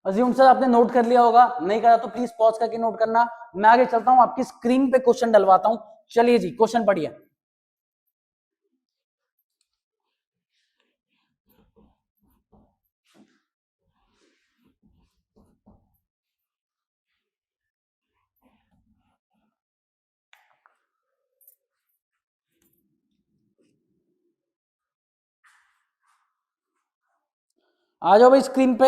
Assume sir आपने note कर लिया होगा, नहीं करा तो प्लीज पॉज करके नोट करना। मैं आगे चलता हूं, आपकी स्क्रीन पे क्वेश्चन डलवाता हूं। चलिए जी, क्वेश्चन पढ़िए। आ जाओ भाई स्क्रीन पे।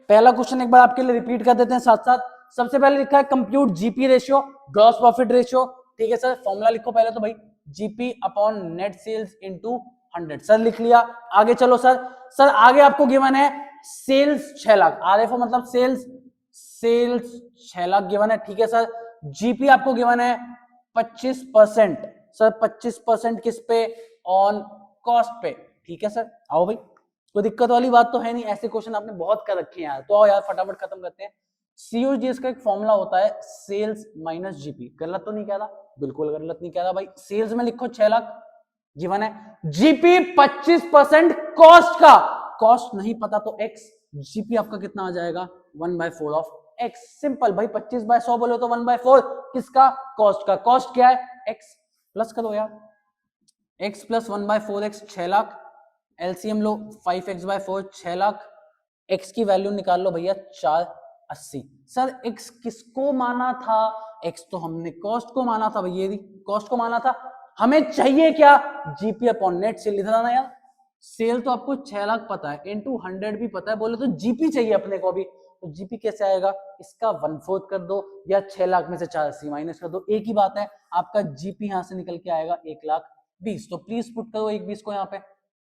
पहला क्वेश्चन एक बार आपके लिए रिपीट कर देते हैं साथ साथ। सबसे पहले लिखा है compute GP ratio, gross profit ratio. ठीक है सर, फॉर्मूला लिखो पहले तो भाई, GP upon net sales into 100। सर लिख लिया, आगे चलो सर। सर आगे आपको गिवन है सेल्स 6 लाख, आरएफओ मतलब सेल्स, सेल्स 6 लाख गिवन है। ठीक है सर, जीपी आपको गिवन है 25%। सर 25% किस पे? ऑन कॉस्ट पे। ठीक है सर, आओ भाई, कोई दिक्कत वाली बात तो है नहीं, ऐसे क्वेश्चन आपने बहुत कर रखे हैं यार। तो आओ यार फटाफट खत्म करते हैं। सीओजीएस का एक फॉर्मूला होता है सेल्स माइनस जीपी। गलत तो नहीं कह रहा? बिल्कुल गलत नहीं कह रहा भाई। सेल्स में लिखो 6 लाख गिवन है, जीपी 25% कॉस्ट का, कॉस्ट नहीं पता तो एक्स, जीपी आपका कितना आ जाएगा 1/4 ऑफ एक्स। सिंपल भाई, 25/100 बोले तो 1/4 किसका? कॉस्ट का। कॉस्ट क्या है? एक्स। प्लस करो यार, x plus 1/4 x 6 lakh, LCM लो 5x/4 6 लाख, x की वैल्यू निकाल लो भैया 480। सर x किसको माना था? x तो हमने कॉस्ट को माना था भैया, कॉस्ट को माना था। हमें चाहिए क्या? GP upon net cell. इधर आना यार, सेल तो आपको 6 लाख पता है, इनटू 100 भी पता है, बोले तो जीपी चाहिए अपने को भी। तो जीपी कैसे आएगा? इसका 1/4 कर दो या 6 लाख में से 480 माइनस कर दो, एक ही बात है। आपका जीपी यहां से निकल के आएगा 1,20,000। तो प्लीज पुट करो 1,20,000 को यहाँ पे,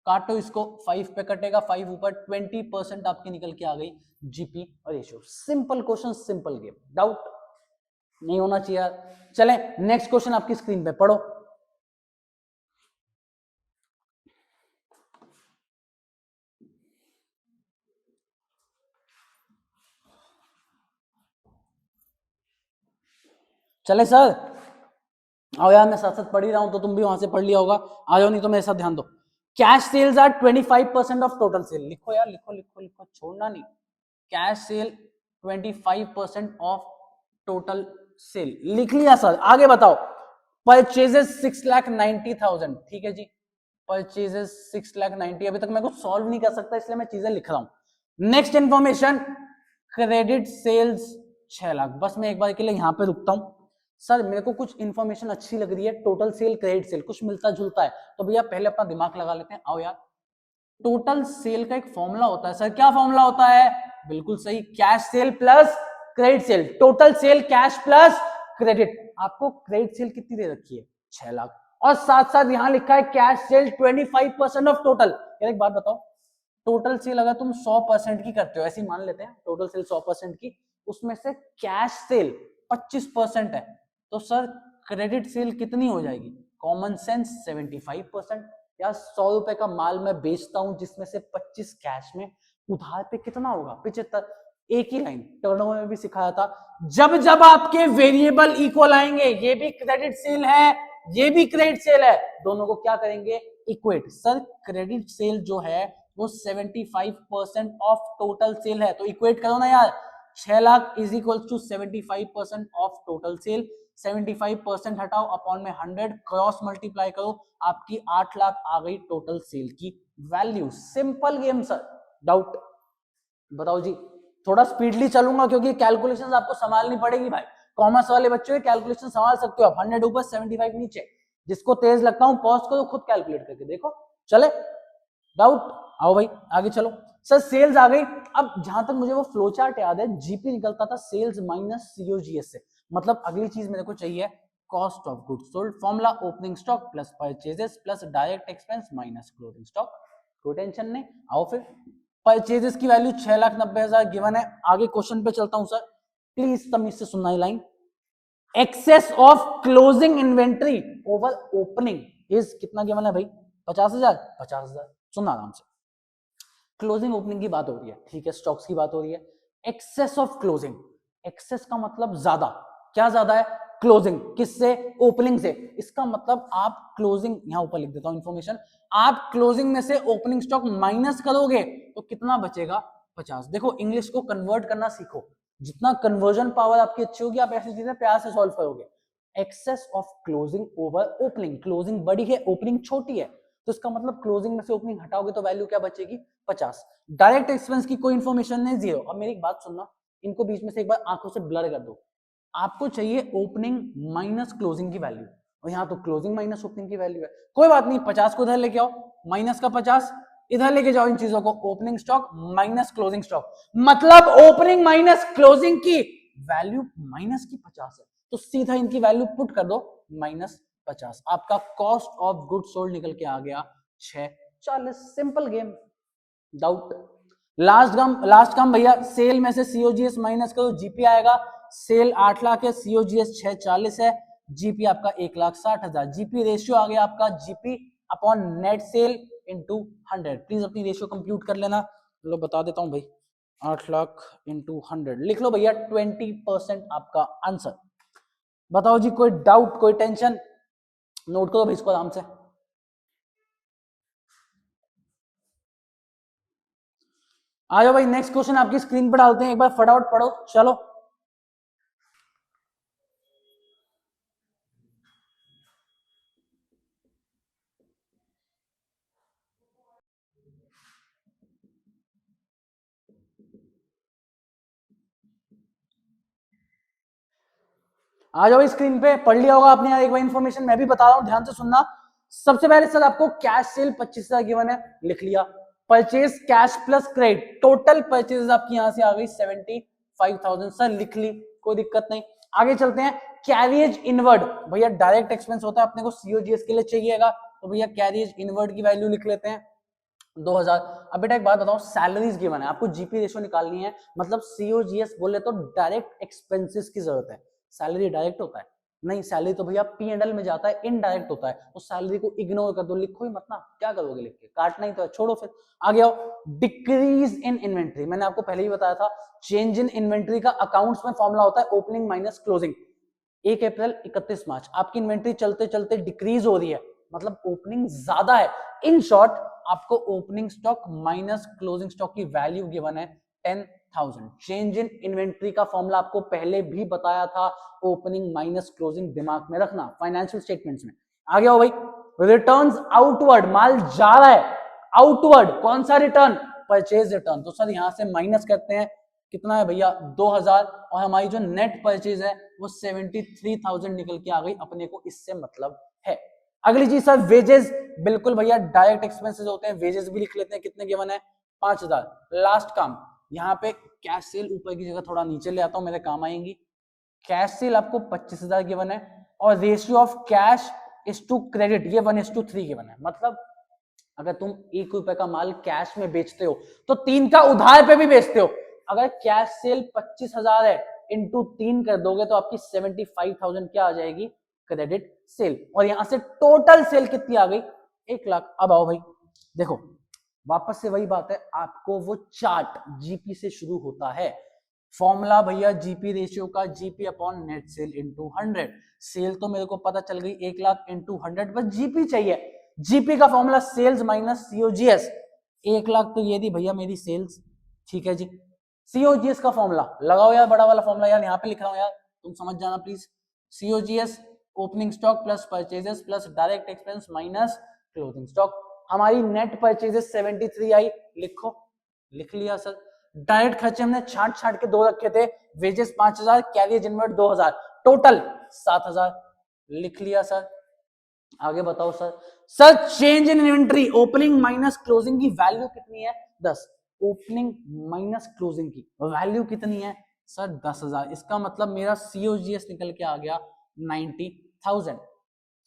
काटो इसको, 5 पे कटेगा, 5 ऊपर, 20% आपकी निकल के आ गई जीपी और ratio. Simple question, simple game, doubt नहीं होना चाहिए यार। चले नेक्स्ट क्वेश्चन आपकी स्क्रीन पे पढ़ो। चले सर, आओ यार, मैं साथ साथ पढ़ ही रहा हूं तो तुम भी वहां से पढ़ लिया होगा। आ जाओ, नहीं तो मेरे साथ ध्यान दो। Cash sales are 25% of total sale. लिखो यार, लिखो लिखो लिखो, छोड़ना नहीं। Cash sale 25% of total sale, लिख लिया सर। आगे बताओ। परचेजेस 6,90,000। ठीक है जी, परचेजेस 6,90,000। अभी तक मैं कुछ सॉल्व नहीं कर सकता, इसलिए मैं चीजें लिख रहा हूं। Next information, credit sales 6 lakh. बस मैं एक बार के लिए यहां पे रुकता हूं। सर मेरे को कुछ इंफॉर्मेशन अच्छी लग रही है, टोटल सेल क्रेडिट सेल कुछ मिलता जुलता है, तो भैया पहले अपना दिमाग लगा लेते हैं। आओ यार, टोटल सेल का एक फॉर्मूला होता है सर। क्या फॉर्मूला होता है? बिल्कुल सही, cash sale plus credit cell. Total sale cash plus credit. आपको क्रेडिट सेल कितनी दे रखी है? 6 लाख। और साथ साथ यहां लिखा है कैश सेल 25% ऑफ टोटल। यार एक बात बताओ, टोटल सेल अगर तुम 100% की करते हो, ऐसे ही मान लेते हैं टोटल सेल 100% की, उसमें से कैश सेल 25% है, तो सर क्रेडिट सेल कितनी हो जाएगी? Common sense 75%। या 100 रुपए का माल मैं बेचता हूं जिसमें से 25 कैश में, उधार पे कितना होगा? 75। एक ही लाइन टर्नओवर में भी सिखाया था, जब जब आपके वेरिएबल इक्वल आएंगे, ये भी क्रेडिट सेल है, ये भी क्रेडिट सेल है, दोनों को क्या करेंगे? इक्वेट। सर क्रेडिट सेल जो है वो 75% ऑफ टोटल सेल है, तो इक्वेट करो ना यार। 6 lakh is equal to 75% of total sale. 75% हटाओ, अपॉन में 100, क्रॉस मल्टीप्लाई करो, आपकी 8 लाख आ गई टोटल सेल की value. Simple game sir, doubt बताओ जी। थोड़ा स्पीडली चलूंगा क्योंकि कैलकुलेशंस आपको संभालनी पड़ेगी भाई। कॉमर्स वाले बच्चों के कैलकुलेशन संभाल सकते हो आप, 100 ऊपर 75 नीचे। जिसको तेज लगता हूं पॉज करो, खुद कैलकुलेट करके देखो। चले, डाउट? आओ भाई आगे चलो। सर सेल्स आ गई। अब जहां तक मुझे वो फ्लो चार्ट याद है, जीपी निकलता था सेल्स माइनस सीओजीएस से। मतलब अगली चीज मेरे को चाहिए cost of goods sold. Formula opening stock plus purchases plus direct expense minus closing stock. कोई टेंशन नहीं, आओ फिर। परचेजेस की वैल्यू 6,90,000 गिवन है। आगे क्वेश्चन पे चलता हूं सर, प्लीज तमीज से सुनना ही line. Excess of closing inventory over opening is कितना गिवन है भाई? 50,000। 50,000 सुनना आराम से। क्लोजिंग ओपनिंग की बात हो रही है, ठीक है, स्टॉक्स की बात हो रही है। एक्सेस ऑफ क्लोजिंग, एक्सेस का मतलब ज्यादा। क्या ज्यादा है? क्लोजिंग किससे? ओपनिंग से। इसका मतलब आप क्लोजिंग, यहां ऊपर लिख देता हूं इंफॉर्मेशन, आप क्लोजिंग में से ओपनिंग स्टॉक माइनस करोगे तो कितना बचेगा? 50। देखो इंग्लिश को कन्वर्ट करना सीखो, जितना कन्वर्जन पावर आपकी अच्छी होगी आप ऐसी चीजें प्यार से सॉल्व करोगे। Excess of closing over opening, closing बड़ी है ओपनिंग छोटी है, तो इसका मतलब क्लोजिंग में से ओपनिंग हटाओगे तो वैल्यू क्या बचेगी 50। डायरेक्ट एक्सपेंस की कोई इंफॉर्मेशन नहीं, जीरो। अब मेरी एक बात सुनना, इनको बीच में से एक बार आंखों से ब्लर कर दो। आपको चाहिए ओपनिंग माइनस क्लोजिंग की वैल्यू, और यहाँ तो क्लोजिंग माइनस ओपनिंग की वैल्यू है। कोई बात नहीं, 50 को इधर लेके आओ, माइनस का 50 इधर लेके जाओ इन चीजों को, opening stock minus closing stock, मतलब ओपनिंग माइनस क्लोजिंग की वैल्यू माइनस की 50 है, तो सीधा इनकी वैल्यू पुट कर दो -50। आपका कॉस्ट ऑफ गुड सोल्ड निकल के आ गया 640। Simple game. डाउट? लास्ट काम भैया, सेल में से सीओजीएस माइनस करो, जीपी आएगा। सेल 8 लाख है, सीओजीएस 640 है, जीपी आपका 1,60,000। जीपी रेशियो आ गया आपका GP upon net sale into 100। Please अपनी रेशियो कंप्यूट कर लेना। लो बता देता हूं भाई, 8 लाख इंटू 100 लिख लो भैया, 20% आपका आंसर। बताओ जी, कोई डाउट, कोई टेंशन? नोट करो भाई इसको आराम से। आ जाओ भाई, नेक्स्ट क्वेश्चन आपकी स्क्रीन पर डालते हैं, एक बार फटाफट पढ़ो चलो। आ जाओ स्क्रीन पे, पढ़ लिया होगा आपने यार एक बार इन्फॉर्मेशन, मैं भी बता रहा हूं ध्यान से सुनना। सबसे पहले सर आपको कैश सेल 25,000 गिवन है, लिख लिया। Purchase cash plus credit, total purchase आपकी यहां से आ गई 75,000, सर लिख ली, कोई दिक्कत नहीं। आगे चलते हैं, कैरियज इनवर्ड, भैया डायरेक्ट एक्सपेंस होता है अपने को, सीओजीएस के लिए चाहिएगा, तो भैया कैरियज इनवर्ड की वैल्यू लिख लेते हैं 2000। अब बेटा एक बात बताओ, सैलरीज गिवन है, आपको जीपी रेशियो निकालनी है, मतलब सीओजीएस बोले तो डायरेक्ट एक्सपेंसेस की जरूरत है। सैलरी डायरेक्ट होता है? नहीं, सैलरी तो भैया पी एंड एल में जाता है, इनडायरेक्ट होता है, तो सैलरी को इग्नोर कर दो, लिखो ही मत ना, क्या करोगे लिख के, काटना ही तो है, छोड़ो फिर। आगे आओ, डिक्रीज इन इन्वेंट्री, मैंने आपको पहले ही बताया था, चेंज इन इन्वेंट्री का अकाउंट्स में फॉर्मूला होता है ओपनिंग माइनस क्लोजिंग। 1 अप्रैल 31 मार्च आपकी इन्वेंट्री चलते चलते डिक्रीज हो रही है, मतलब ओपनिंग ज्यादा है। इन शॉर्ट आपको opening stock minus closing stock की वैल्यू गिवन है 10,000। चेंज इन इन्वेंट्री का फॉर्मूला आपको पहले भी बताया था, ओपनिंग माइनस क्लोजिंग दिमाग में रखना फाइनेंशियल स्टेटमेंट्स में। आगे आओ भाई, रिटर्न्स आउटवर्ड, माल जा रहा है आउटवर्ड, कौन सा रिटर्न? Purchase return. तो सर यहां से माइनस करते हैं, कितना है भैया 2000, और हमारी जो नेट परचेज है वो 73,000 निकल के आ गई, अपने को इससे मतलब है। अगली चीज सर वेजेस, बिल्कुल भैया डायरेक्ट एक्सपेंसेस होते हैं, वेजेस भी लिख लेते हैं, कितने गिवन है 5,000। लास्ट काम, यहाँ पे कैश सेल ऊपर की जगह थोड़ा नीचे ले आता हूं, मेरे काम आएंगी। कैश सेल आपको 25,000 गिवन है, और ratio of cash is to credit ये 1:3 गिवन है, मतलब अगर तुम 1 रुपए का माल कैश में बेचते हो तो 3 का उधार पे भी बेचते हो। अगर कैश सेल 25,000 है, इंटू 3 कर दोगे तो आपकी 75,000 क्या आ जाएगी, क्रेडिट सेल। और यहां से टोटल सेल कितनी आ गई, 1,00,000। अब आओ भाई देखो, वापस से वही बात है, आपको वो चार्ट जीपी से शुरू होता है, फॉर्मूला भैया जीपी रेशियो का, GP upon net sale into 100। Sale तो मेरे को पता चल गई 1,00,000 इंटू 100, बस जीपी चाहिए। जीपी का फॉर्मूला सेल्स माइनस सीओजीएस, 1,00,000 तो ये थी भैया मेरी सेल्स, ठीक है जी। सीओजीएस का फॉर्मूला लगाओ यार, बड़ा वाला फॉर्मूला यार यहाँ पे लिख रहा हूँ यार, तुम समझ जाना please. COGS opening stock plus purchases plus direct expense minus closing stock. हमारी नेट परचेजेस 73 आई, लिखो, लिख लिया सर। डायरेक्ट खर्चे हमने छाट छाट के दो रखे थे, वेजेस 5,000, कैरियर इनवर्ट 2,000, टोटल 7,000, लिख लिया सर। आगे बताओ sir. Sir change in inventory, opening minus closing की वैल्यू कितनी है 10, ओपनिंग माइनस क्लोजिंग की वैल्यू कितनी है सर 10,000, इसका मतलब मेरा सीओजीएस निकल के आ गया 90,000।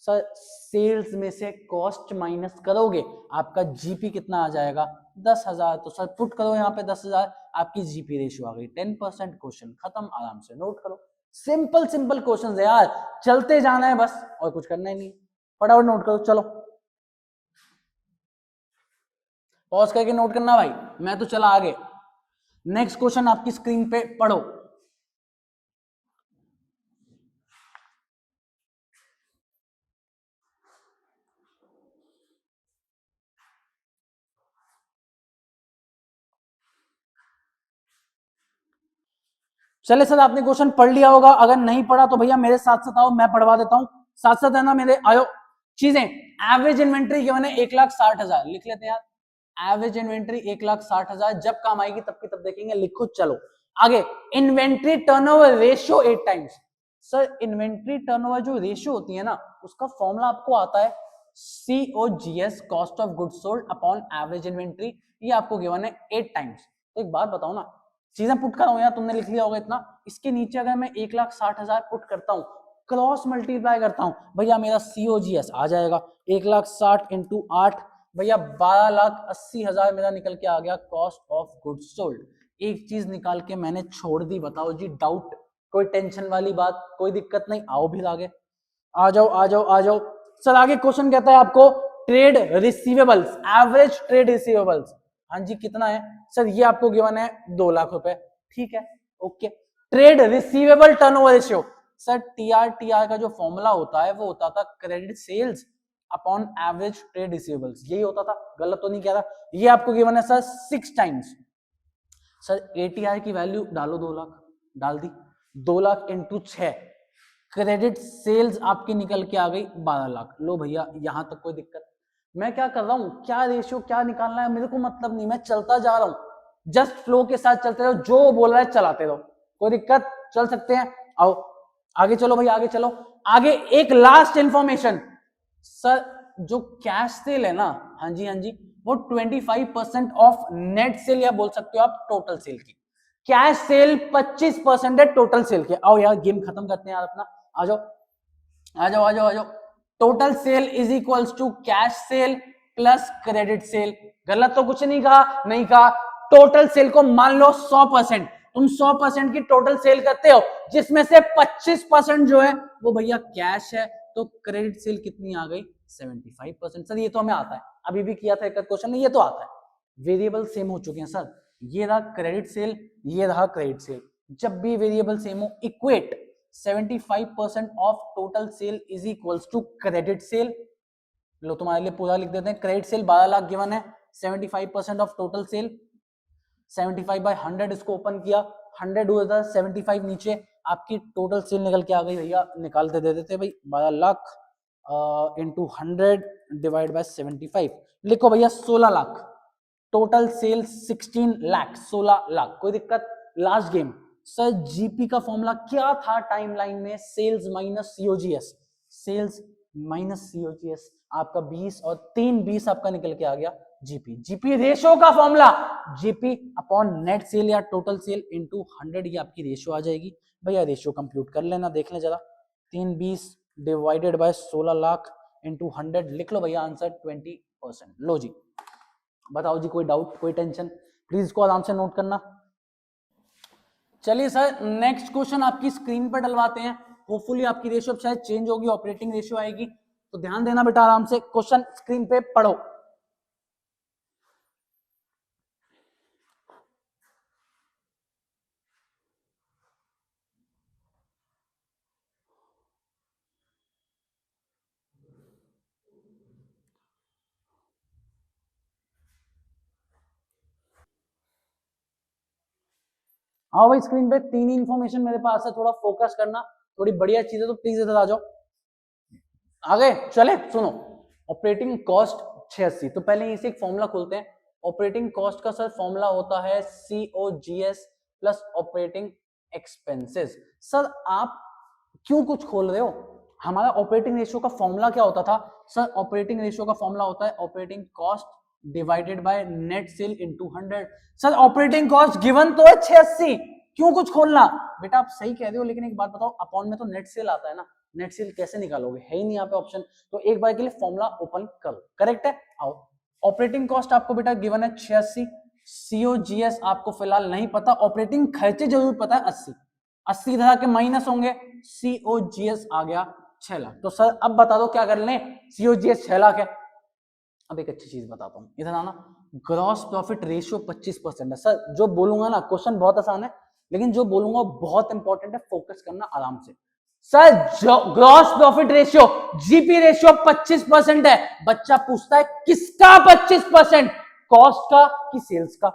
सर सेल्स में से कॉस्ट माइनस करोगे आपका जीपी कितना आ जाएगा 10,000, तो सर पुट करो यहाँ पे 10,000, आपकी जीपी रेशियो आ गई 10%। क्वेश्चन खत्म, आराम से नोट करो। सिंपल सिंपल क्वेश्चन है यार, चलते जाना है बस, और कुछ करना ही नहीं, फटाफट नोट करो चलो। पॉज करके नोट करना भाई, मैं तो चला आगे। नेक्स्ट क्वेश्चन आपकी स्क्रीन पे पढ़ो। चले सर, आपने क्वेश्चन पढ़ लिया होगा, अगर नहीं पढ़ा तो भैया मेरे साथ साथ आओ, मैं पढ़वा देता हूँ, साथ साथ है ना मेरे, आयो। चीजें, एवरेज इन्वेंट्री गिवन है 1,60,000, लिख लेते हैं यार, एवरेज इन्वेंट्री 1,60,000, जब काम आएगी तब की तब देखेंगे, लिखो। चलो आगे, inventory turnover ratio 8 times. Sir inventory turnover जो रेशियो होती है ना, उसका फॉर्मूला आपको आता है COGS, cost of goods sold upon average inventory, ये आपको गिवन है 8 टाइम्स। तो एक बात बताओ ना, चीजें पुट कर रहा हूं यार, तुमने लिख लिया होगा इतना, इसके नीचे अगर मैं 1,60,000 पुट करता हूं, क्रॉस मल्टीप्लाई करता हूं, भैया मेरा COGS आ जाएगा 1,60,000 इंटू 8, भैया 12,80,000 मेरा निकल के आ गया कॉस्ट ऑफ गुड्स सोल्ड। एक चीज निकाल के मैंने छोड़ दी, बताओ जी डाउट, कोई टेंशन वाली बात, कोई दिक्कत नहीं, आओ भी आगे, आ जाओ आ जाओ आ जाओ। सर आगे क्वेश्चन कहता है आपको trade receivables, average trade receivables, हाँ जी कितना है सर, ये आपको गिवन है 2 लाख रुपए, ठीक है okay. Trade receivable turnover ratio, sir TR का जो फॉर्मूला होता है वो होता था credit sales upon average trade receivables, यही होता था, गलत तो नहीं कह रहा। ये आपको गिवन है सर 6 टाइम्स। सर ATR की वैल्यू डालो, 2 लाख डाल दी, 2 लाख इंटू 6, क्रेडिट सेल्स आपकी निकल के आ गई 12 लाख। लो भैया यहां तक कोई दिक्कत, मैं क्या कर रहा हूं, क्या रेशियो क्या निकालना है मेरे को मतलब नहीं, मैं चलता जा रहा हूं, जस्ट फ्लो के साथ चलते रहो, जो बोल रहा है चलाते रहो, कोई दिक्कत, चल सकते हैं। आओ आगे चलो भैया, आगे चलो। आगे एक लास्ट इंफॉर्मेशन, सर जो कैश सेल है ना, हाँ जी हाँ जी, वो 25% ऑफ नेट सेल, या बोल सकते हो आप टोटल सेल की, कैश सेल 25% है टोटल सेल के। आओ यार गेम खत्म करते हैं यार अपना, आ जाओ आ जाओ आ जाओ आ जाओ। Total sale is equals to cash sale plus credit sale, गलत तो कुछ नहीं कहा, नहीं कहा। टोटल सेल को मान लो 100%, तुम 100% की टोटल सेल करते हो, जिसमें से 25% जो है वो भैया कैश है, तो क्रेडिट सेल कितनी आ गई 75%। सर ये तो हमें आता है, अभी भी किया था एक क्वेश्चन में, ये तो आता है। वेरिएबल सेम हो चुके हैं सर, ये रहा क्रेडिट सेल, ये रहा क्रेडिट सेल, जब भी वेरिएबल सेम हो, equate 75% of total sale is equals to credit sale. लो तुम्हारे लिए पूरा लिख देते हैं, क्रेडिट सेल 12 लाख गिवन है, 75% ऑफ टोटल सेल, 75 बाय 100 इसको ओपन किया, 100 हुआ था, 75 नीचे, आपकी टोटल सेल निकल के आ गई भैया, निकालते दे देते भाई 12 लाख इंटू 100 डिवाइड बाय 75, लिखो भैया 16 लाख, टोटल सेल 16 लाख, 16 लाख, कोई दिक्कत। लास्ट गेम, सर जीपी का फॉर्मूला क्या था टाइमलाइन में, sales minus COGS, sales minus COGS, आपका 20 और 3 20 आपका निकल के आ गया जीपी। जीपी रेशियो का formula, GP upon net cell या टोटल सेल इनटू 100, ये आपकी रेशियो आ जाएगी भैया। रेशियो कंप्यूट कर लेना, देख लें जरा, 3 20 डिवाइडेड बाय 16 लाख इंटू 100, लिख लो भैया आंसर 20%। लो जी बताओ जी, कोई डाउट, कोई टेंशन, प्लीज इसको आराम से नोट करना। चलिए सर नेक्स्ट क्वेश्चन आपकी स्क्रीन पर डलवाते हैं, होपफुली आपकी रेशियो शायद चेंज होगी, ऑपरेटिंग रेशियो आएगी, तो ध्यान देना बेटा, आराम से क्वेश्चन स्क्रीन पे पढ़ो। हाँ भाई स्क्रीन पे 3 ही इंफॉर्मेशन मेरे पास है, थोड़ा फोकस करना, थोड़ी बढ़िया चीज है तो प्लीज इधर आ जाओ। आगे चले सुनो, ऑपरेटिंग कॉस्ट 86, तो पहले इसे एक फॉर्मूला खोलते हैं। ऑपरेटिंग कॉस्ट का सर फॉर्मूला होता है COGS plus operating expenses. Sir आप क्यों कुछ खोल रहे हो, हमारा ऑपरेटिंग रेशियो का फॉर्मूला क्या होता था सर, ऑपरेटिंग रेशियो का फॉर्मूला होता है operating cost divided by net cell into 100। Sir operating cost given तो है 86, क्यों कुछ खोलना, बेटा आप सही कह रहे हो, लेकिन एक बात बताओ, अपॉन में तो नेट सेल आता है ना, नेट सेल कैसे निकालोगे, है ही नहीं यहाँ पे ऑप्शन, तो एक बार के लिए फॉर्मूला ओपन करो, करेक्ट है। आओ, ऑपरेटिंग कॉस्ट आपको बेटा गिवन है 86, COGS आपको फिलहाल नहीं पता, ऑपरेटिंग खर्चे जरूर पता है 80, 80 तरह के माइनस होंगे, COGS आ गया 6 लाख। तो सर अब बता दो क्या कर लें, COGS 6 लाख है। अब एक अच्छी चीज बताता हूं, इधर आना, ग्रॉस प्रॉफिट रेशियो 25% है। सर जो बोलूंगा ना, क्वेश्चन बहुत आसान है, लेकिन जो बोलूंगा बहुत इंपॉर्टेंट है, फोकस करना आराम से। सर जो gross profit ratio, GP ratio 25% है, बच्चा पूछता है किसका 25%, कॉस्ट का कि सेल्स का।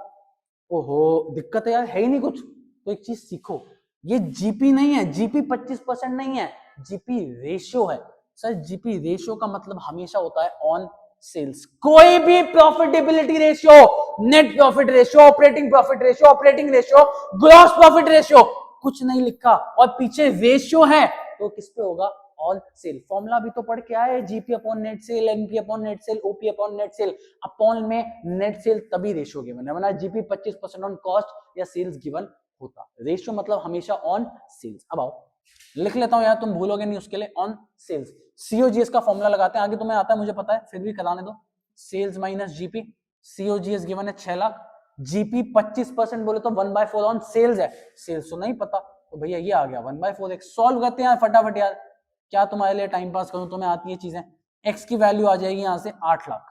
ओहो दिक्कत है यार, है ही नहीं कुछ, तो एक चीज सीखो, ये जीपी नहीं है, जीपी 25% नहीं है, जीपी रेशियो है। सर जीपी रेशियो का मतलब हमेशा होता है ऑन सेल्स। कोई भी profitability ratio, net profit ratio, operating profit ratio, operating ratio, gross profit ratio, कुछ नहीं लिखा और पीछे रेशियो है तो किस पे होगा? On sale. फॉर्मूला भी तो पढ़ के आए, GP upon net cell, NP upon net cell, OP upon net cell. Upon में नेट सेल तभी रेशियो गिवन है, वरना जीपी 25% ऑन कॉस्ट या सेल्स गिवन होता। रेशियो मतलब हमेशा ऑन सेल्स। अब आओ लिख लेता हूं यार, तुम भूलोगे नहीं उसके लिए, ऑन सेल्स। सीओजीएस का फॉर्मूला लगाते हैं, आगे तुम्हें आता है मुझे पता है, फिर भी कराने दो। Sales minus GP, COGS given है 6 लाख, जीपी 25% बोले तो 1/4 ऑन सेल्स है, सेल्स तो नहीं पता, तो भैया ये आ गया 1/4। एक सॉल्व करते हैं फटाफट यार, क्या तुम्हारे लिए टाइम पास करूं, तुम्हें आती है चीजें। एक्स की वैल्यू आ जाएगी यहां से 8 लाख।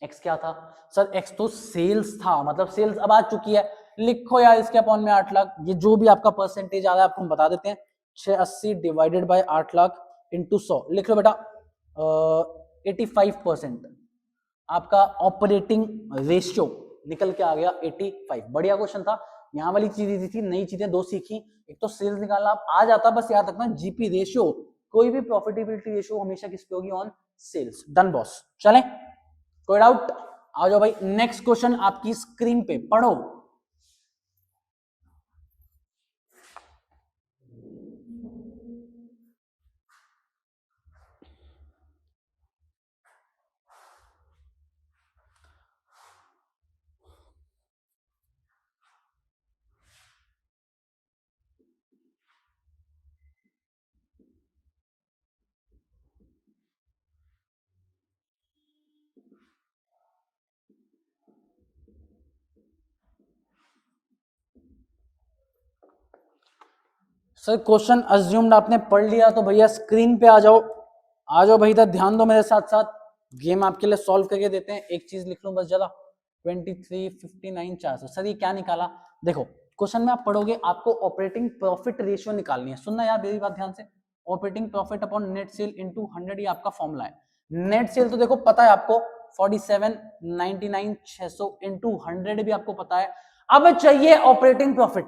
एक्स क्या था सर? एक्स तो सेल्स था, मतलब सेल्स अब आ चुकी है, लिखो यार इसके अपॉन में 8 लाख। ये जो भी आपका परसेंटेज आ रहा है आपको हम बता देते हैं, 680 डिवाइडेड बाय 8 लाख इंटू 100, लिख लो बेटा 85% आपका ऑपरेटिंग रेशियो निकल के आ गया 85। बढ़िया क्वेश्चन था, यहाँ वाली चीज इजी थी, नई चीजें दो सीखी। एक तो सेल्स निकालना आप आ जाता, बस याद रखना जीपी रेशियो, कोई भी प्रॉफिटेबिलिटी रेशियो हमेशा किस पे होगी? On sales. डन बॉस, चले कोई डाउट? आ जाओ भाई, नेक्स्ट क्वेश्चन आपकी स्क्रीन पे पढ़ो। सर क्वेश्चन अज्यूम्ड आपने पढ़ लिया तो भैया स्क्रीन पे आ जाओ, आ जाओ भाई इधर, ध्यान दो मेरे साथ साथ, गेम आपके लिए सॉल्व करके देते हैं। एक चीज लिख लूं बस जरा, 2359 400। सर ये क्या निकाला? देखो क्वेश्चन में आप पढ़ोगे, आपको ऑपरेटिंग प्रॉफिट रेशियो निकालनी है। सुनना यार मेरी बात ध्यान से, operating profit upon net cell into 100 ये आपका फॉर्मूला है। नेट सेल तो देखो पता है आपको 4799 600 इनटू 100 भी आपको पता है। अब चाहिए ऑपरेटिंग प्रॉफिट।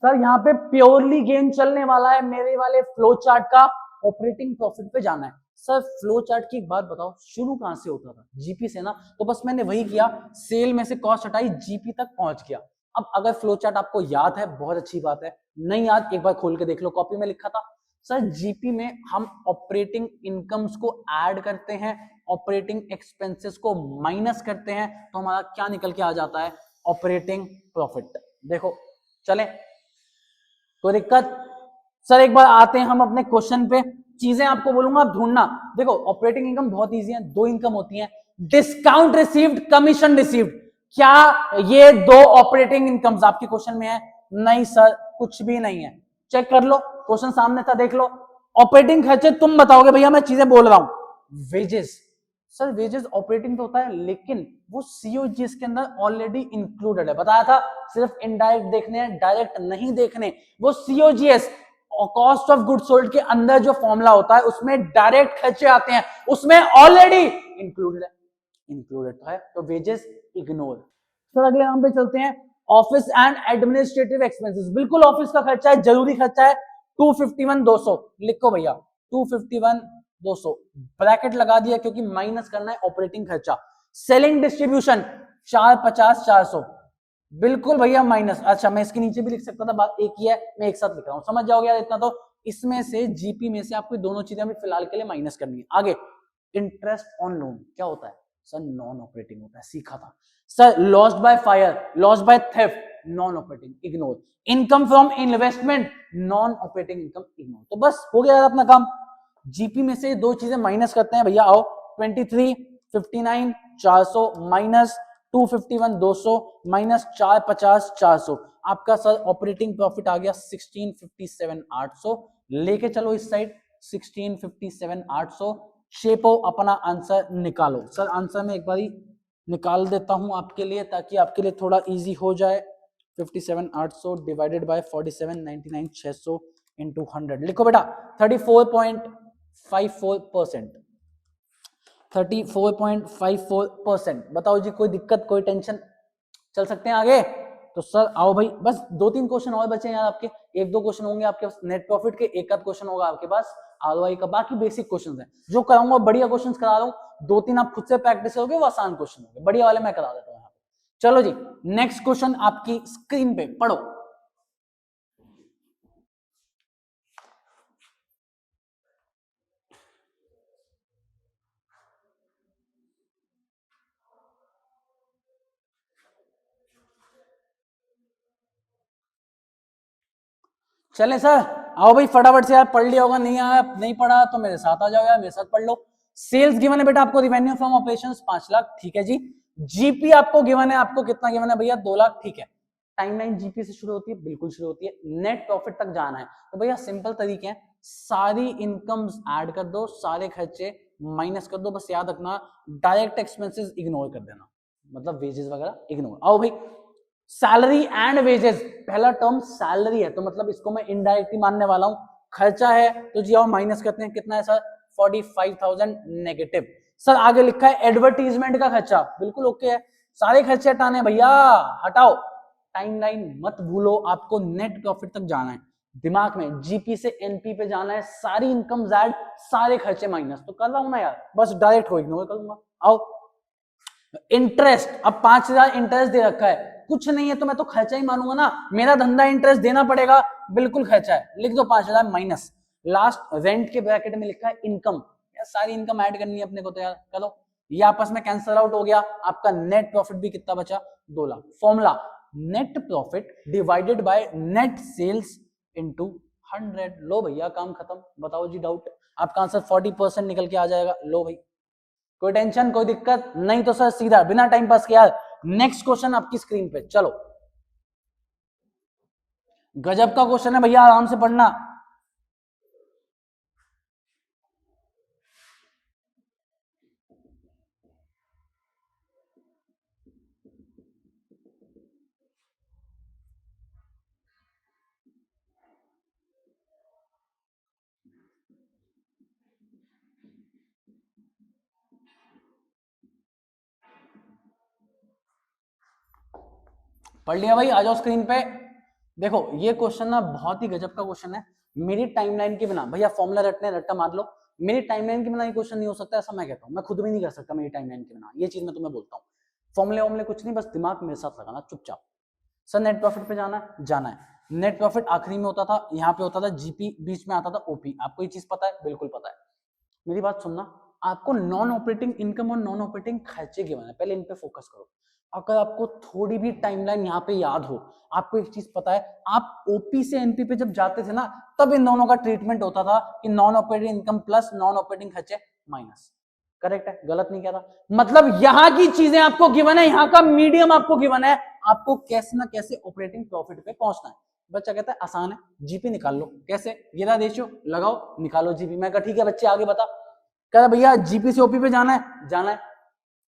सर यहाँ पे प्योरली गेम चलने वाला है मेरे वाले फ्लो चार्ट का, ऑपरेटिंग प्रॉफिट पे जाना है। सर फ्लो चार्ट की एक बात बताओ, शुरू कहां से होता था? जीपी से ना, तो बस मैंने वही किया, सेल में से कॉस्ट हटाई, जीपी तक पहुंच गया। अब अगर फ्लो चार्ट आपको याद है बहुत अच्छी बात है, नहीं याद एक बार खोल के देख लो, कॉपी में लिखा था। सर जीपी में हम ऑपरेटिंग इनकम्स को ऐड करते हैं, ऑपरेटिंग एक्सपेंसेस को माइनस करते हैं, तो हमारा क्या निकल के आ जाता है? Operating profit. देखो चले कोई दिक्कत? सर एक बार आते हैं हम अपने क्वेश्चन पे, चीजें आपको बोलूंगा आप ढूंढना। देखो ऑपरेटिंग इनकम बहुत इजी है, दो इनकम होती है, डिस्काउंट रिसीव्ड, कमीशन रिसीव्ड। क्या ये दो ऑपरेटिंग इनकम्स आपके क्वेश्चन में है? नहीं सर कुछ भी नहीं है, चेक कर लो, क्वेश्चन सामने था देख लो। ऑपरेटिंग खर्चे तुम बताओगे भैया, मैं चीजें बोल रहा हूं। वेजेस, सर वेजेस ऑपरेटिंग तो होता है, लेकिन वो सीओजीएस के अंदर ऑलरेडी इंक्लूडेड है, बताया था। सिर्फ इनडायरेक्ट देखने हैं, डायरेक्ट नहीं देखने। वो COGS cost of good sold के अंदर जो फॉर्मूला होता है उसमें डायरेक्ट खर्चे आते हैं, उसमें ऑलरेडी इंक्लूडेड है, इंक्लूडेड है, तो वेजेस इग्नोर। सर अगले नाम पे चलते हैं, ऑफिस एंड एडमिनिस्ट्रेटिव एक्सपेंसेस। बिल्कुल ऑफिस का खर्चा है, जरूरी खर्चा है, 251 200 लिखो भैया, 251 200 ब्रैकेट लगा दिया क्योंकि माइनस करना है ऑपरेटिंग खर्चा। सेलिंग डिस्ट्रीब्यूशन 450 400 बिल्कुल भैया माइनस। अच्छा मैं इसके नीचे भी लिख सकता था, बात एक ही है, मैं एक साथ लिख रहा हूं, समझ जाओगे यार इतना तो। इसमें से जीपी में से आपको दोनों चीजें अभी फिलहाल के लिए माइनस करनी है। आगे इंटरेस्ट ऑन लोन क्या होता है? सर नॉन ऑपरेटिंग होता है, सीखा था। Sir lost by fire, lost by theft, non operating, ignore. Income from investment, non operating income, ignore. तो बस हो गया यार अपना काम। जीपी में से दो चीजें माइनस करते हैं भैया, आओ 2359 400 माइनस 251 200 माइनस 450 400, आपका सर ऑपरेटिंग प्रॉफिट आ गया 1657 800। लेके चलो इस साइड 1657 800, शेपो अपना आंसर निकालो। सर आंसर में एक बारी निकाल देता हूं आपके लिए ताकि आपके लिए थोड़ा इजी हो जाए। 57 800 डिवाइडेड बाय 47 99 600 इंटू 100, लिखो बेटा 34.54%, 34.54%। बताओ जी कोई दिक्कत कोई टेंशन? चल सकते हैं आगे? तो सर आओ भाई, बस 2-3 क्वेश्चन और बचे यार आपके, 1-2 क्वेश्चन होंगे आपके पास नेट प्रॉफिट के, एक आध क्वेश्चन होगा आपके पास आरओआई का, बाकी बेसिक क्वेश्चन है जो कराऊंगा, बढ़िया क्वेश्चन करा रहा हूँ, 2-3 आप खुद से प्रैक्टिस करोगे वो आसान क्वेश्चन होंगे, बढ़िया वाले मैं करा देता हूँ यहाँ पे। चलो जी नेक्स्ट क्वेश्चन आपकी स्क्रीन पे पढ़ो। चले सर आओ भाई फटाफट से यार, पढ़ लिया होगा, नहीं आया नहीं पढ़ा तो मेरे साथ आ जाओ यार, मेरे साथ पढ़ लो। सेल्स गिवन है बेटा आपको, रिवेन्यू फ्रॉम ऑपरेशंस 5 लाख, ठीक है जी। जीपी आपको गिवन है, आपको कितना गिवन है भैया 2 लाख, ठीक है। टाइमलाइन जीपी से शुरू होती है, बिल्कुल शुरू होती है, नेट प्रॉफिट तक जाना है तो भैया सिंपल तरीके हैं, सारी इनकम्स ऐड कर दो, सारे खर्चे माइनस कर दो, बस याद रखना डायरेक्ट एक्सपेंसेस इग्नोर कर देना, मतलब वेजेस वगैरह इग्नोर। आओ भाई सैलरी एंड वेजेस, पहला टर्म सैलरी है तो मतलब इसको मैं इनडायरेक्टली मानने वाला हूं, खर्चा है तो जी आओ माइनस करते हैं, कितना है सर 45,000 नेगेटिव। सर आगे लिखा है एडवर्टीजमेंट का खर्चा, बिल्कुल ओके है, सारे खर्चे हटाने भैया, हटाओ। टाइमलाइन मत भूलो, आपको नेट प्रॉफिट तक जाना है, दिमाग में जीपी से एनपी पे जाना है, सारी इनकम ऐड, सारे खर्चे माइनस, तो कर रहा हूं ना यार, बस डायरेक्ट हो इग्नोर करूंगा। आओ इंटरेस्ट, अब 5,000 इंटरेस्ट दे रखा है, कुछ नहीं है तो मैं तो खर्चा ही मानूंगा ना, मेरा धंधा इंटरेस्ट देना पड़ेगा, बिल्कुल खर्चा है, लिख दो 5,000 माइनस। लास्ट रेंट के ब्रैकेट में लिखा है इनकम, यार सारी इनकम ऐड करनी है अपने को तो यार, करो ये आपस में कैंसिल आउट हो गया, आपका नेट प्रॉफिट भी कितना बचा 2 lakh. Formula net profit divided by net sales into 100, लो भैया काम खत्म। बताओ जी डाउट, आपका आंसर 40% निकल के आ जाएगा, लो भाई कोई टेंशन कोई दिक्कत नहीं, तो सर सीधा बिना टाइम पास किया नेक्स्ट क्वेश्चन आपकी स्क्रीन पे, चलो गजब का क्वेश्चन है भैया, आराम से पढ़ना। पढ़ लिया भाई, आ जाओ स्क्रीन पे। देखो ये क्वेश्चन ना बहुत ही गजब का क्वेश्चन है, मेरी टाइमलाइन के बिना, भैया फॉर्मूला रटने रट्टा मार लो, मेरी टाइमलाइन के बिना ये क्वेश्चन नहीं हो सकता, ऐसा मैं कहता हूं, मैं खुद भी नहीं कर सकता मेरी टाइमलाइन के बिना, ये चीज मैं तुम्हें बोलता हूँ। फॉर्मूले वॉर्मूले कुछ नहीं, बस दिमाग मेरे साथ लगाना चुपचाप। सर नेट प्रॉफिट पे जाना है, जाना है। नेट प्रॉफिट आखिरी में होता था, यहाँ पे होता था जीपी, बीच में आता था ओपी, आपको ये चीज पता है, बिल्कुल पता है। मेरी बात सुनना, आपको नॉन ऑपरेटिंग इनकम और नॉन ऑपरेटिंग खर्चे गिवन है, पहले इन पे फोकस करो। अगर आपको थोड़ी भी टाइमलाइन यहाँ पे याद हो, आपको एक चीज पता है, आप ओपी से एनपी पे जब जाते थे ना, तब इन दोनों का ट्रीटमेंट होता था कि non operating income plus non operating खर्चे माइनस। करेक्ट है, गलत नहीं कह रहा, मतलब यहाँ की चीजें आपको गिवन है, यहाँ का मीडियम आपको गिवन है, आपको कैसे ना कैसे ऑपरेटिंग प्रॉफिट पे पहुंचना है। बच्चा कहता है आसान है, जीपी निकाल लो, कैसे, ये ना रेशियो लगाओ निकालो जीपी, मैं कहा ठीक है बच्चे आगे बता, कह रहा भैया जीपी से ओपी पे जाना है, जाना है।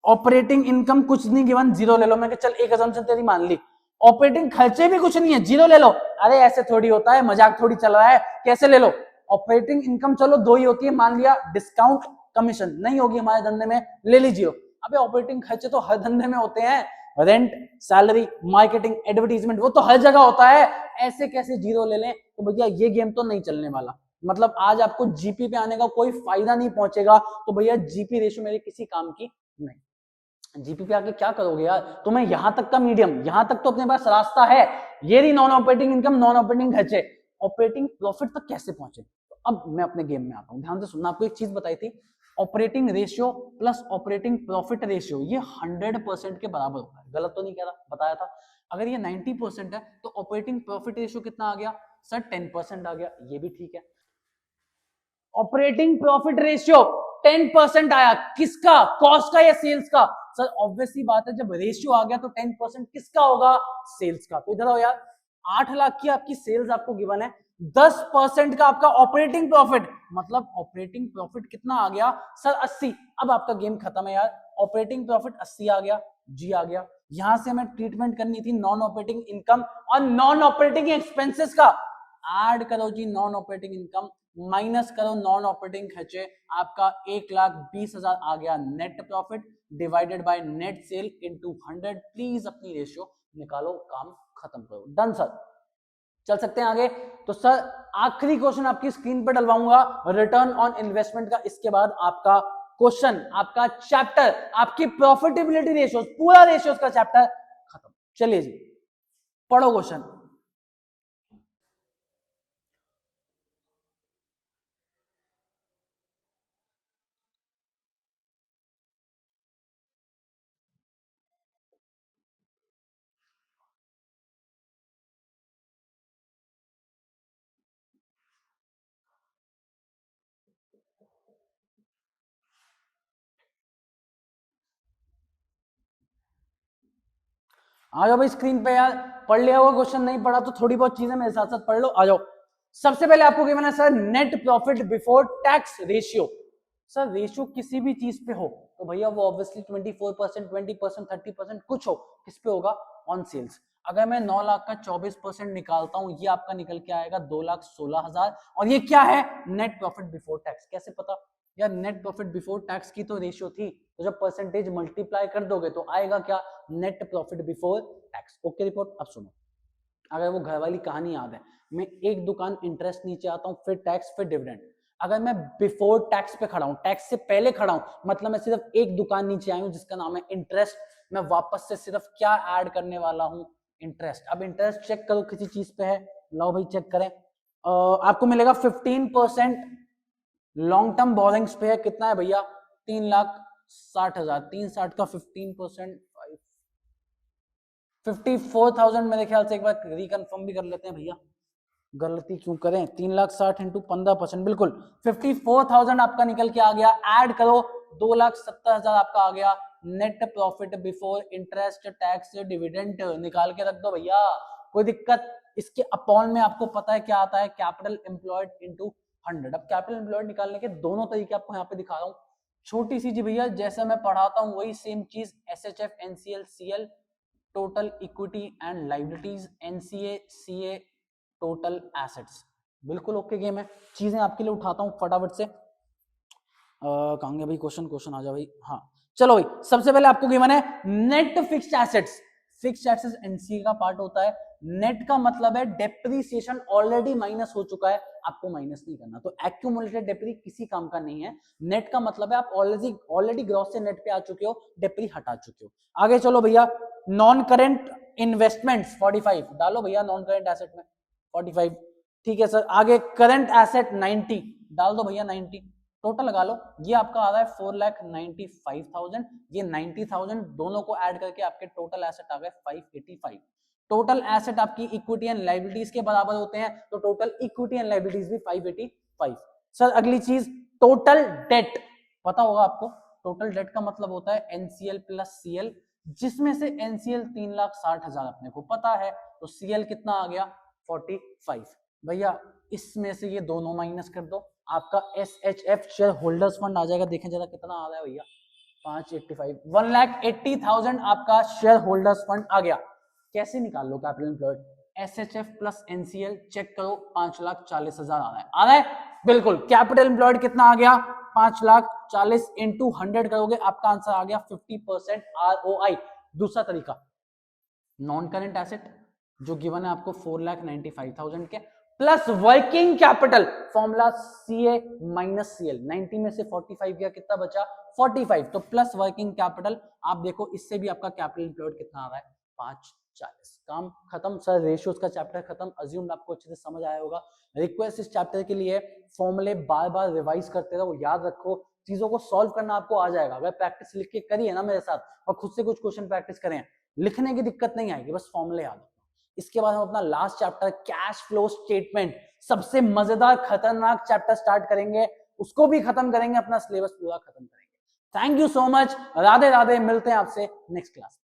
ऑपरेटिंग इनकम कुछ नहीं गिवन, जीरो ले लो, मैं चल एक असम्पशन तेरी मान ली, ऑपरेटिंग खर्चे भी कुछ नहीं है, जीरो ले लो, अरे ऐसे थोड़ी होता है, मजाक थोड़ी चल रहा है, कैसे ले लो, ऑपरेटिंग इनकम चलो 2 ही होती है, मान लिया डिस्काउंट कमीशन नहीं होगी हमारे धंधे में, ले लीजिए। अबे ऑपरेटिंग खर्चे तो हर धंधे में होते हैं, रेंट, सैलरी, मार्केटिंग, एडवर्टीजमेंट, वो तो हर जगह होता है, ऐसे कैसे जीरो ले लें, तो भैया ये गेम तो नहीं चलने वाला, मतलब आज आपको जीपी पे आने का कोई फायदा नहीं पहुंचेगा, तो भैया जीपी रेशियो मेरे किसी काम की नहीं। जीपी पे आके क्या करोगे यार, तुम्हें यहां तक का मीडियम, यहां तक तो अपने पास रास्ता है, ये नहीं non operating income non operating खर्चे, ऑपरेटिंग प्रॉफिट तक कैसे पहुंचे। तो अब मैं अपने गेम में आता हूं, ध्यान से सुनना, आपको एक चीज बताई थी, operating ratio plus operating profit ratio ये 100% के बराबर होता है, गलत तो नहीं कह रहा, बताया था। अगर ये 90% है तो ऑपरेटिंग प्रॉफिट रेशियो कितना आ गया सर 10% आ गया, ये भी ठीक है। ऑपरेटिंग प्रॉफिट रेशियो 10% आया, किसका, कॉस्ट का या सेल्स का, सर ऑब्वियसली बात है जब रेशियो आ गया तो 10% किसका होगा, सेल्स का। तो इधर आओ यार, 8 लाख की आपकी सेल्स आपको गिवन है, 10% का आपका ऑपरेटिंग प्रॉफिट, मतलब ऑपरेटिंग प्रॉफिट कितना आ गया सर 80। अब आपका गेम खत्म है यार, ऑपरेटिंग प्रॉफिट 80 आ गया, जी आ गया, यहां से हमें ट्रीटमेंट करनी थी नॉन ऑपरेटिंग इनकम और नॉन ऑपरेटिंग एक्सपेंसेस का, ऐड करो जी नॉन ऑपरेटिंग इनकम माइनस करो नॉन ऑपरेटिंग खर्चे, आपका 1,20,000 आ गया net profit divided by net cell into 100। Please अपनी रेशियो निकालो, काम खत्म करो, डन सर। चल सकते हैं आगे। तो सर आखिरी क्वेश्चन आपकी स्क्रीन पर डलवाऊंगा रिटर्न ऑन इन्वेस्टमेंट का, इसके बाद आपका क्वेश्चन, आपका चैप्टर, आपकी प्रॉफिटेबिलिटी रेशियोज, पूरा रेशियोज का चैप्टर खत्म। चलिए जी पढ़ो क्वेश्चन। आ जाओ भाई स्क्रीन पे यार, पढ़ लिया हुआ क्वेश्चन, नहीं पढ़ा तो थोड़ी बहुत चीजें मेरे साथ साथ पढ़ लो। आ जाओ। सबसे पहले आपको गिवन है sir net profit before tax ratio. Sir ratio किसी भी चीज पे हो तो भैया वो ऑब्वियसली 24%, 20%, 30% कुछ हो, किस पे होगा? On sales. अगर मैं 9 लाख का 24% निकालता हूं, ये आपका निकल के आएगा 2,16,000, और ये क्या है? Net profit before tax. कैसे पता? यार नेट प्रॉफिट बिफोर टैक्स की तो रेशियो थी, तो जब परसेंटेज मल्टीप्लाई कर दोगे तो आएगा क्या? Net profit before tax. Okay report. अब सुनो, अगर वो घर वाली कहानी याद है, मैं एक दुकान इंटरेस्ट नीचे आता हूं, फिर टैक्स, फिर डिविडेंड। अगर मैं बिफोर टैक्स पे खड़ा हूं, टैक्स से पहले खड़ा हूं, मतलब मैं सिर्फ एक दुकान नीचे आया हूं जिसका नाम है इंटरेस्ट, मैं वापस से सिर्फ क्या ऐड करने वाला हूं? इंटरेस्ट। अब इंटरेस्ट चेक करो किसी चीज पे है, लो भाई चेक करें। आपको मिलेगा 15% लॉन्ग टर्म बोरिंग्स पे है। कितना है भैया? 3,60,000। 3,60 का 15%, 54,000 मेरे ख्याल से। एक बार रिकन्फर्म भी कर लेते हैं भैया, गलती क्यों करें। 3,60,000 इंटू 15%, बिल्कुल 54,000 आपका निकल के आ गया। ऐड करो 2,70,000 आपका आ गया। Net profit before interest tax dividend निकाल के रख दो भैया, कोई दिक्कत। इसके अपॉन में आपको पता है क्या आता है? Capital employed into 100। अब कैपिटल एम्प्लॉयड निकालने के दोनों तरीके आपको यहाँ पे दिखा रहा हूँ। छोटी सी जी भैया, जैसे मैं पढ़ाता हूँ वही सेम चीज, SHF, NCL, CL total equity and liabilities, NCA, CA total assets. बिल्कुल ओके गेम है। चीजें आपके लिए उठाता हूं फटाफट से। कहेंगे भाई क्वेश्चन आ जाओ भाई। हाँ चलो भाई, सबसे पहले आपको गिवन है net fixed assets. Fixed assets NCA का पार्ट होता है। नेट का मतलब है डेप्रीसिएशन ऑलरेडी माइनस हो चुका है, आपको माइनस नहीं करना, तो एक्यूमुलेटेड डेप्री किसी काम का नहीं है। नेट का मतलब है आप ऑलरेडी ग्रॉस से नेट पे आ चुके हो, डेप्री हटा चुके हो। आगे चलो भैया, नॉन करेंट इन्वेस्टमेंट्स 45 डालो भैया, नॉन करेंट एसेट में 45। ठीक है सर। आगे करंट एसेट 90 डाल दो भैया, 90 टोटल लगा लो। ये आपका आ रहा है 4,95,000, ये 90,000, दोनों को ऐड करके आपके टोटल एसेट आ गए 585। टोटल एसेट आपकी इक्विटी एंड लाइबिलिटीज के बराबर होते हैं, तो टोटल इक्विटी एंड लाइबिलिटीज भी 585। सर अगली चीज टोटल डेट, पता होगा आपको। टोटल डेट का मतलब होता है एनसीएल प्लस सीएल, जिसमें से एनसीएल 3,60,000 अपने को पता है, तो सीएल कितना आ गया? 45। भैया इसमें से ये दोनों माइनस कर दो, आपका SHF शेयर होल्डर्स फंड आ जाएगा। देखें जरा कितना आ रहा है भैया, 585, 1,80,000 आपका शेयर होल्डर्स फंड आ गया। कैसे निकाल लो capital employed? SHF plus NCL check करो, 5,40,000 आ रहा है। आ रहा है बिल्कुल। कैपिटल एम्प्लॉयड कितना आ गया? 5,40,000 इंटू 100 करोगे, आपका आंसर आ गया 50% ROI। दूसरा तरीका, नॉन करेंट एसेट जो गिवन है आपको 4,95,000 के, plus working capital, formula CA minus CL, 90 में से 45 गया, कितना बचा? 45। तो प्लस वर्किंग कैपिटल, आप देखो इससे भी आपका कैपिटल एम्प्लॉयड कितना आ रहा है? 540। काम खत्म सर, रेशियोज का चैप्टर खत्म। अज्यूम आपको अच्छे से समझ आया होगा। रिक्वेस्ट इस चैप्टर के लिए, फॉर्मूले बार बार रिवाइज करते रहो, याद रखो, चीजों को सॉल्व करना आपको आ जाएगा। अगर प्रैक्टिस लिख के करिए ना मेरे साथ, और खुद से कुछ क्वेश्चन प्रैक्टिस करें, लिखने की दिक्कत नहीं आएगी, बस फॉर्मूले याद। इसके बाद हम अपना last chapter cash flow statement, सबसे मजेदार खतरनाक चैप्टर स्टार्ट करेंगे, उसको भी खत्म करेंगे, अपना सिलेबस पूरा खत्म करेंगे। Thank you so much, Radhe Radhe, मिलते हैं आपसे नेक्स्ट क्लास में।